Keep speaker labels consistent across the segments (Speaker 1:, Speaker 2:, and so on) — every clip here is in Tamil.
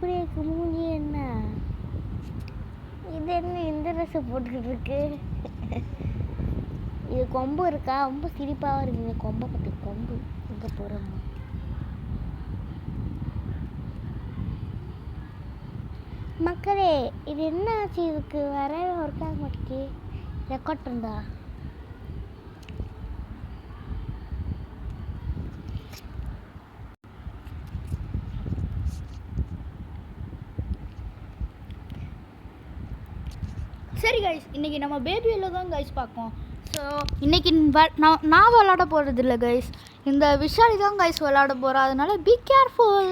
Speaker 1: இப்படி இருக்கு மூஞ்சி என்ன இது என்ன இந்த ட்ரெஸ்ஸை போட்டுக்கிட்டு இருக்கு இது கொம்பு இருக்கா ரொம்ப சிரிப்பாக இருக்குங்க கொம்பை பற்றி கொம்பு எங்கே போகிறோம் மக்களே இது என்ன ஆச்சு இதுக்கு வரவே ஒர்க் ஆக மாட்டேங்குது ரெக்கார்ட் இருந்தா
Speaker 2: சரி கைஸ் இன்றைக்கி நம்ம பேபியில் தான் கைஸ் பார்ப்போம். ஸோ இன்றைக்கி நான் விளாட போகிறது இல்லை கைஸ், இந்த விஷாலி தான் கைஸ் விளாட போகிறா, அதனால பி கேர்ஃபுல்.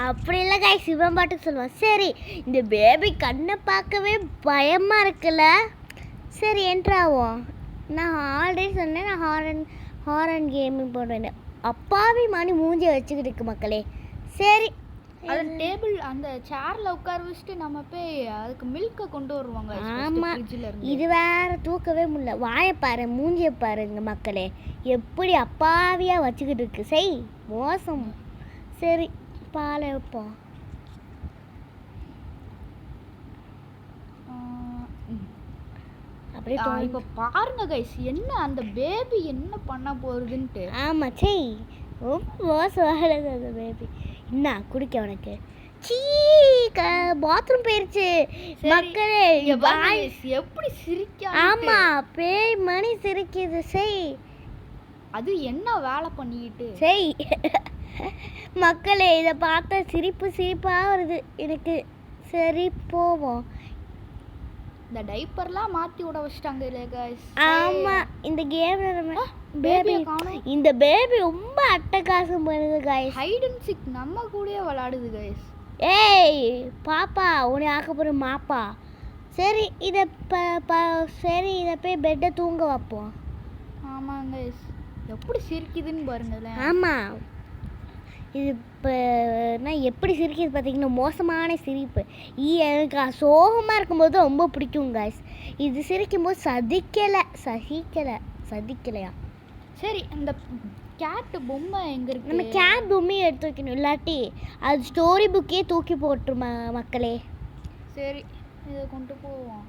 Speaker 1: அப்படி இல்லை கைஸ் இவன் பாட்டு சொல்லுவான். சரி இந்த பேபி கண்ணை பார்க்கவே பயமாக இருக்குல்ல. சரி என்ட்ராவோம். நான் ஆல்ரெடி சொன்னேன் நான் ஹாரன் கேமிங் போடுவேன். அப்பாவி மணி மூஞ்சியை வச்சுக்கிட்டு இருக்கு மக்களே. சரி
Speaker 2: அது டேபிள் அந்த சேர்ல உட்கார வச்சுட்டு நம்ம போய் அதுக்கு மில்கை கொண்டு வருவாங்க.
Speaker 1: ஆமாம் இது வேற தூக்கவே முடியல. வாயை பாரு மூஞ்சியை பாருங்க மக்களே எப்படி அப்பாவியாக வச்சுக்கிட்டு இருக்கு. சரி மோசம். சரி பாலை வைப்போம்.
Speaker 2: அப்படியே இப்போ பாருங்க கைஸ் என்ன அந்த பேபி என்ன பண்ண போகுதுன்ட்டு.
Speaker 1: ஆமாம் சரி ரொம்ப மோசம் ஆடுது அந்த பேபி. என்ன குடிக்க உனக்கு சீ பாத்ரூம் போயிருச்சு மக்களே.
Speaker 2: எப்படி சிரிக்க.
Speaker 1: ஆமா பேய் மணி சிரிக்குது. செய்
Speaker 2: அது என்ன வேலை பண்ணிக்கிட்டு.
Speaker 1: செய் மக்களே இதை பார்த்தா சிரிப்பாக வருது எனக்கு. சரி போவோம்.
Speaker 2: இந்த டைப்பர்லாம் மாற்றி விட வச்சிட்டாங்க இல்லை கைஸ்.
Speaker 1: ஆமாம் இந்த கேம்ல பேபி இந்த பேபி ரொம்ப அட்டகாசம் பண்ணுது கைஸ்.
Speaker 2: ஹைட் அண்ட் சீக் நம்ம கூடயே விளையாடுது கைஸ்.
Speaker 1: ஏய் பாப்பா உன்னை ஆக்க போகிற மாப்பா. சரி இதை சரி இதை போய் பெட்டை தூங்க வைப்போம்.
Speaker 2: ஆமாங்க கைஸ் எப்படி சிரிக்குதுன்னு பாருங்களேன்.
Speaker 1: ஆமாம் இது இப்போ நான் எப்படி சிரிக்குது பார்த்தீங்கன்னா மோசமான சிரிப்பு. எனக்கு சோகமாக இருக்கும்போது ரொம்ப பிடிக்கும் கைஸ். இது சிரிக்கும்போது சதிக்கலையா.
Speaker 2: சரி அந்த கேட்டு பொம்மை எங்கே இருக்கு.
Speaker 1: நம்ம கேட் பொம்மையை எடுத்து வைக்கணும் இல்லாட்டி அது ஸ்டோரி புக்கே தூக்கி போட்டுருமா மக்களே.
Speaker 2: சரி இதை கொண்டு போவோம்.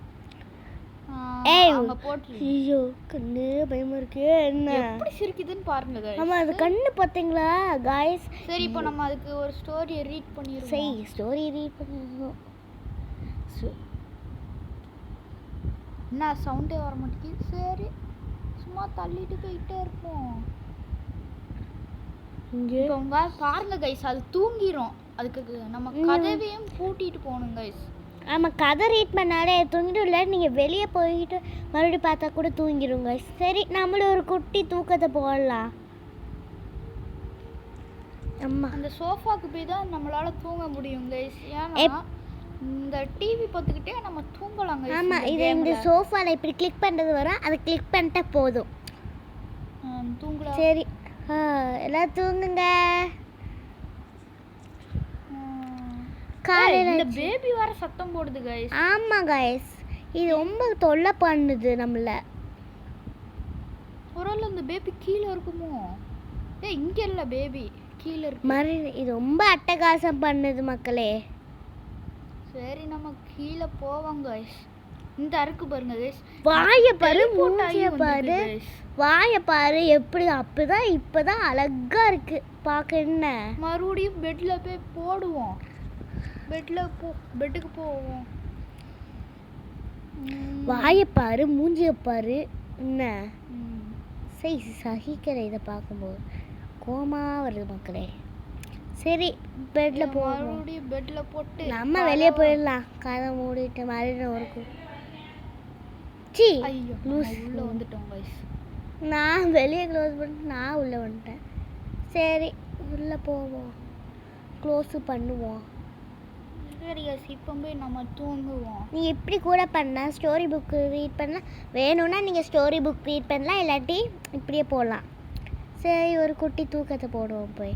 Speaker 1: ஐயோ கண்ணு பயமா இருக்கு. என்ன
Speaker 2: எப்படி சிரிக்குதுன்னு பாருங்க கைஸ்.
Speaker 1: ஆமா அது கண்ணு பாத்தீங்களா गाइस.
Speaker 2: சரி இப்போ நம்ம அதுக்கு ஒரு ஸ்டோரியை ரீட் பண்ணிடுவோம்.
Speaker 1: சரி ஸ்டோரி ரீட் பண்ணிடுவோம்.
Speaker 2: என்ன சவுண்டே வர மாட்டேங்குது. சரி சும்மா தள்ளிட்டு போயிட்டே இருப்போம்.
Speaker 1: இங்கே
Speaker 2: இப்போ பாருங்க கைஸ் அது தூங்கிரும். அதுக்கு நம்ம கதவையும் பூட்டிட்டு போகணும் கைஸ்.
Speaker 1: ஆமாம் கதை ரீட் பண்ணாலே தூங்கிடும். இல்லை நீங்கள் வெளியே போய்கிட்டு மறுபடியும் பார்த்தா கூட தூங்கிடுங்க. சரி நம்மளும் ஒரு குட்டி தூக்கத்தை போடலாம். ஆமாம்
Speaker 2: அந்த சோஃபாக்கு போய் தான் நம்மளால தூங்க முடியும் கைஸ். ஏன்னா இந்த டிவி பார்த்துக்கிட்டே நம்ம தூங்கலாம் கைஸ்.
Speaker 1: ஆமாம் இது இந்த சோஃபாவில் இப்படி கிளிக் பண்ணுறது வரும். அதை கிளிக் பண்ணிட்டா போதும்
Speaker 2: தூங்கலாம்.
Speaker 1: சரி எல்லாம் தூங்குங்க.
Speaker 2: காலையில இந்த பேபி வர சத்தம் போடுது गाइस.
Speaker 1: ஆமா गाइस இது ரொம்ப தொல்லை பண்ணுது நம்மள.
Speaker 2: ஒருவேளை இந்த பேபி கீழ இருக்குமோ. ஏய் இங்க இல்ல பேபி கீழ இருக்கு.
Speaker 1: இது ரொம்ப அட்டகாசம் பண்ணுது மக்களே.
Speaker 2: சரி நம்ம கீழ போவோம் गाइस. இந்த அருக்கு பாருங்க गाइस.
Speaker 1: வாயை பாரு மூஞ்சிய பாரு. வாயை பாரு எப்படி அப்பதான் இப்பதான் அழகா இருக்கு பார்க்க. என்ன
Speaker 2: மறுபடியும் பெட்ல போய் போடுவோம். பெட்டுக்கு போவோம்.
Speaker 1: வாயை பாரு மூஞ்சிய பாரு. என்ன சரி சகிக்கலை இதை பார்க்கும்போது கோமா வருது மக்களே. சரி பெட்ல போவோம்.
Speaker 2: மறுபடியும் பெட்ல போட்டு
Speaker 1: நம்ம வெளியே போயிடலாம். கதை மூடிட்டு மறுபடியும் இருக்கும். சி
Speaker 2: உள்ள வந்துட்டோம் गाइस.
Speaker 1: நான் வெளியே க்ளோஸ் பண்ணிட்டு நான் உள்ளே வந்துட்டேன். சரி உள்ளே போவோம் க்ளோஸு பண்ணுவோம்.
Speaker 2: சரி गाइस இப்போ போய் நம்ம தூங்குவோம்.
Speaker 1: நீங்கள் இப்படி கூட பண்ணலாம். ஸ்டோரி புக்கு ரீட் பண்ணலாம். வேணும்னா நீங்கள் ஸ்டோரி புக் ரீட் பண்ணலாம். இல்லாட்டி இப்படியே போடலாம். சரி ஒரு குட்டி தூக்கத்தை போடுவோம் போய்.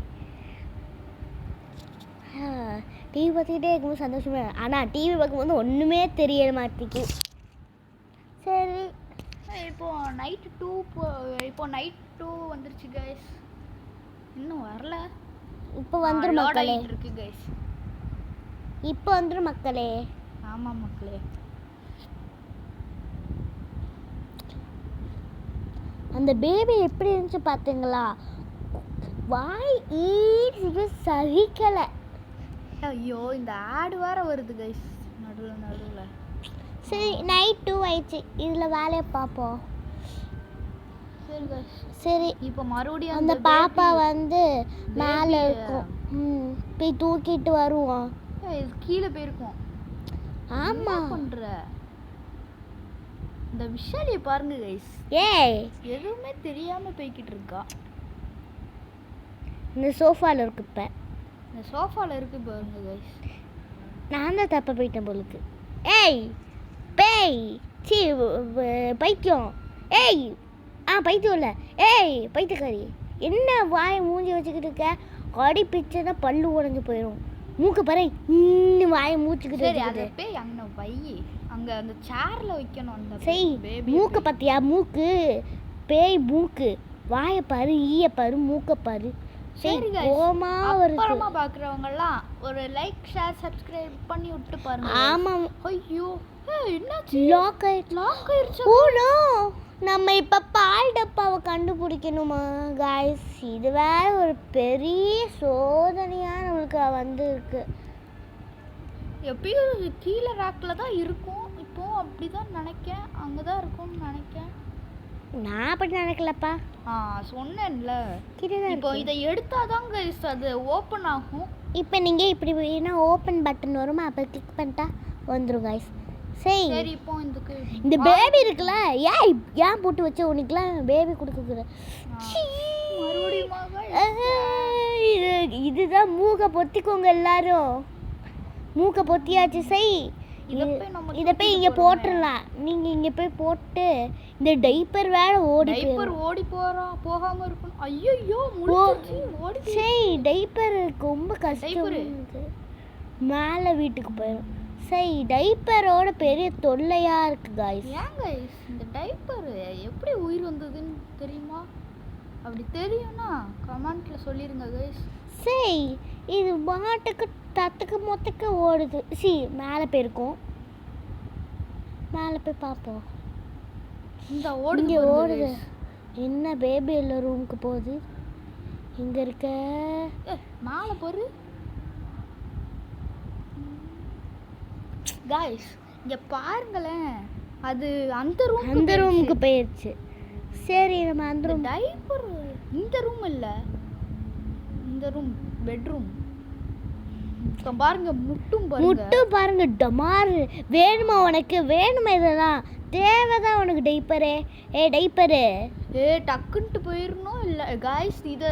Speaker 1: டிவி பார்த்துக்கிட்டே இருக்கும்போது சந்தோஷமா. ஆனால் டிவி பார்க்கும்போது ஒன்றுமே தெரிய மாட்டேங்குது. சரி
Speaker 2: இப்போ நைட் 2 வந்துருச்சு गाइस. இன்னும் வரல.
Speaker 1: இப்போ வந்துரும் மக்களே.
Speaker 2: இருக்கு गाइस.
Speaker 1: இப்போ வந்துடும் மக்களே.
Speaker 2: ஆமாம் மக்களே.
Speaker 1: அந்த பேபி எப்படி இருந்துச்சு பார்த்தீங்களா? வாய் ஈடு சகிக்கலை.
Speaker 2: ஐயோ இந்த ஆடு வேற வருது கைஸ் நடுவில்.
Speaker 1: சரி நைட் 2 ஆயிடுச்சு, இதில் வேலையை பார்ப்போம்.
Speaker 2: சரி கைஸ்.
Speaker 1: சரி
Speaker 2: இப்போ மறுபடியும்
Speaker 1: அந்த பாப்பா வந்து மேலே இருக்கும். போய் தூக்கிட்டு வருவோம்.
Speaker 2: கீழே போயிருக்கோம்.
Speaker 1: ஆமாம்
Speaker 2: பண்ற இந்த விஷாலியை பாருங்க கைஸ்.
Speaker 1: ஏய்
Speaker 2: எதுவுமே தெரியாம போய்கிட்டு இருக்கா.
Speaker 1: இந்த சோஃபாவில் இருக்கு. இப்போ
Speaker 2: இந்த சோஃபால இருக்கு பாருங்க கைஸ்.
Speaker 1: நான் தான் தப்ப போயிட்டேன் போலுக்கு. ஏய் பேய் சி பைத்தியம். ஏய் பைத்தியம் இல்லை. ஏய் பைத்தியக்காரி, என்ன வாயை மூஞ்சி வச்சுக்கிட்டு இருக்க? கடி பிச்சைனா பல்லு உடஞ்சி போயிடும். மூக்கு பறை இன்னும் வாயை மூச்சுக்கிட்டு
Speaker 2: சரி அதை பேய் அங்கே வை, அங்கே அந்த சேர்ல வைக்கணும். அந்த
Speaker 1: சரி மூக்கு பத்தியா? மூக்கு பேய் மூக்கு. வாயை பாரு, ஈய பாரு, மூக்க பாரு.
Speaker 2: சரி
Speaker 1: கோமா வருது.
Speaker 2: அப்புறமா பார்க்குறவங்க எல்லாம் ஒரு லைக் ஷேர் சப்ஸ்கிரைப் பண்ணி விட்டு பாருங்க.
Speaker 1: ஆமாம்.
Speaker 2: ஐயோ என்னாச்சு?
Speaker 1: லாக் ஆயிடுச்சு. ஓ நோ, நம்ம இப்போ பால் டப்பாவை கண்டுபிடிக்கணுமா காய்ஸ்? இது வேற ஒரு பெரிய சோதனையாக நம்மளுக்கு வந்து இருக்கு.
Speaker 2: எப்பயும் கீழே ரேக்கில் தான் இருக்கும். இப்போ அப்படி தான் நினைக்கேன், அங்கே தான் இருக்கும்னு நினைக்கேன்.
Speaker 1: நான் அப்படி நினைக்கலப்பா.
Speaker 2: சொன்னேன்ல
Speaker 1: கிட்டதான்.
Speaker 2: இப்போ இதை எடுத்தாதான் கைஸ் அது ஓப்பன் ஆகும்.
Speaker 1: இப்போ நீங்கள் இப்படி வேணா ஓப்பன் பட்டன் வருமா, அப்போ கிளிக் பண்ணிட்டா வந்துடும் காய்ஸ். சரி
Speaker 2: இப்போ
Speaker 1: இந்த பேபி இருக்குல்ல, ஏன் போட்டு வச்ச உனக்குலாம் பேபி கொடுக்குற? இதுதான் மூக்கை பொத்திக்கோங்க எல்லாரும். மூக்கை பொத்தியாச்சு. சரி இதை போய் இங்கே போட்டுடலாம். நீங்கள் இங்கே போய் போட்டு இந்த டைப்பர் வேற
Speaker 2: ஓடி போகாம இருக்கணும். ஐயோ
Speaker 1: சரி டைப்பர் ரொம்ப கஷ்டம். மேலே வீட்டுக்கு போயிடும். சரி டைப்பரோட பெரிய தொல்லையா இருக்கு காய்ஸ்.
Speaker 2: ஏன் காய்ஸ் இந்த டைப்பர் எப்படி உயிர் வந்ததுன்னு தெரியுமா? அப்படி தெரியும்னா கமெண்ட்ல சொல்லிருங்க காய்ஸ்.
Speaker 1: சரி இது மாட்டுக்கு தத்துக்கு மொத்தக்கு ஓடுது. மேலே போயிருக்கோம். மேலே போய் பார்ப்போம்.
Speaker 2: இந்த
Speaker 1: ஓடுது. என்ன பேபி எல்லாம் ரூமுக்கு போகுது. இங்க இருக்க
Speaker 2: மேலே போரு காய்ஸ். இங்க பாருங்களேன், அது அந்த ரூமுக்கு
Speaker 1: போயிருச்சு. சரி நம்ம அந்த ரூம்.
Speaker 2: டைப்பர் இந்த ரூம் இல்ல, இந்த ரூம் பெட்ரூம். பாருங்க முட்டும்
Speaker 1: பாருங்க டமார். வேணுமா உனக்கு? வேணுமா? இதெல்லாம் தேவைதான் உனக்கு டைப்பரு. டைப்பரு
Speaker 2: டக்குன்ட்டு போயிடணும். இல்லை காய்ஸ் இது